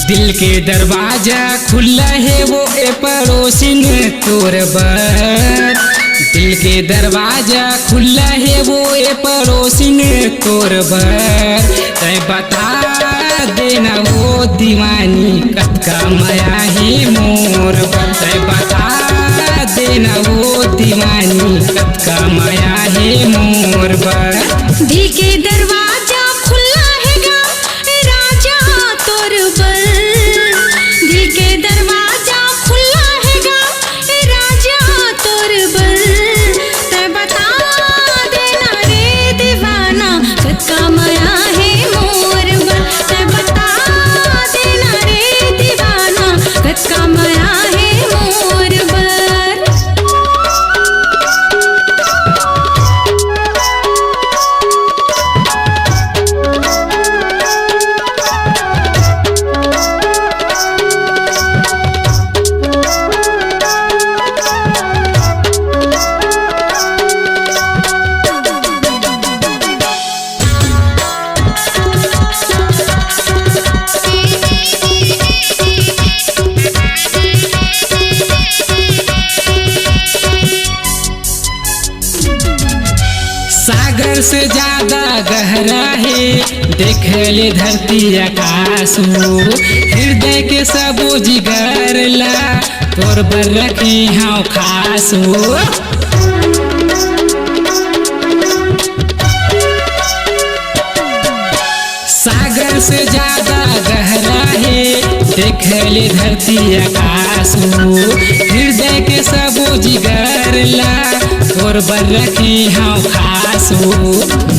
दिल के दरवाजा खुला है वो ए पड़ोसिन तोर बर। दिल के दरवाजा खुला है वो ए पड़ोसिन तोर बर। तय बता देना वो दीवानी कतका माया है मोर बर। तय बता देना वो दीवानी कतका माया है मोर बर। दिल के दरवाजा खुला है गा राजा तोर बर। दिल के दरवाजा खुला है गा राजा तोर बर। तय बता देना रे दीवाना कतका माया है मोर बर। तय बता देना रे दीवाना कतका माया है मोर बर। सागर से ज्यादा गहरा है देख ले धरती आकाश हो। हृदय के सबो जिगर ला तोर बर रखी हाँ खास हो। सागर से ज्यादा गहरा है देख ले धरती आकाश हो। हृदय के सबो जिगर ला तोर बर रखी हाँ खास हो।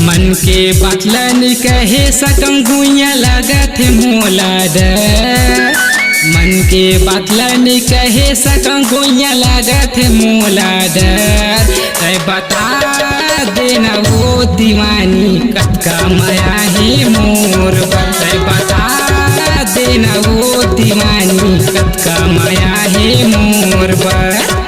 मन के बतलन कहे सकम गुइया लगत मोला डर। मन के बतलन कहे सकम गुइया लगत मोला डर। तय बता देना वो दीवानी कतका माया है मोर बर। तय बता देना वो दीवानी कतका माया है मोर बर।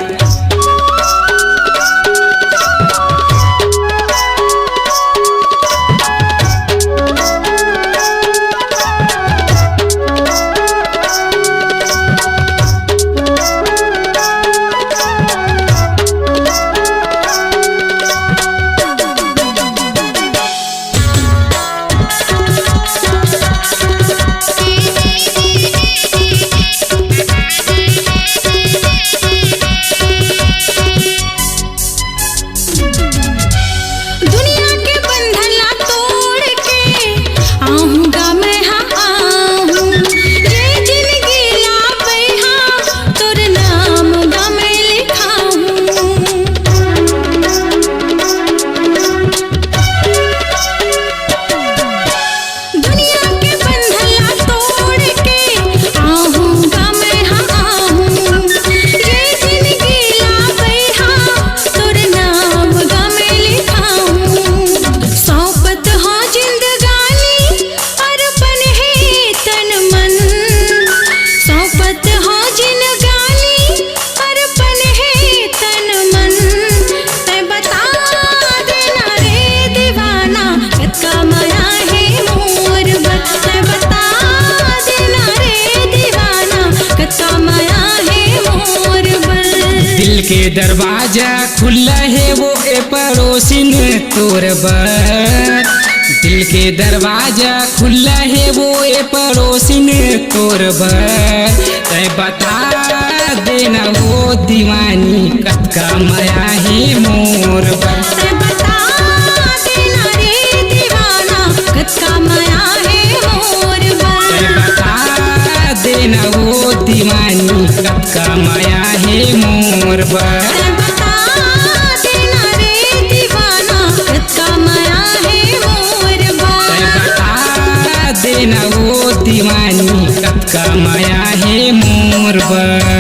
दिल के दरवाजा खुला है वो ए पड़ोसिन तोर बर। दिल के दरवाजा खुला है वो ए पड़ोसिन तोर बर। तय बता देना वो दीवानी कतका माया है मोर बर। तय बता देना रे दीवाना कतका माया है मोर बर। तय बता देना वो दीवानी कतका माया है मोर बर। तय बता देना रे दीवाना कतका माया है मोर बर। तय बता देना वो दीवानी कतका माया है मोर बर।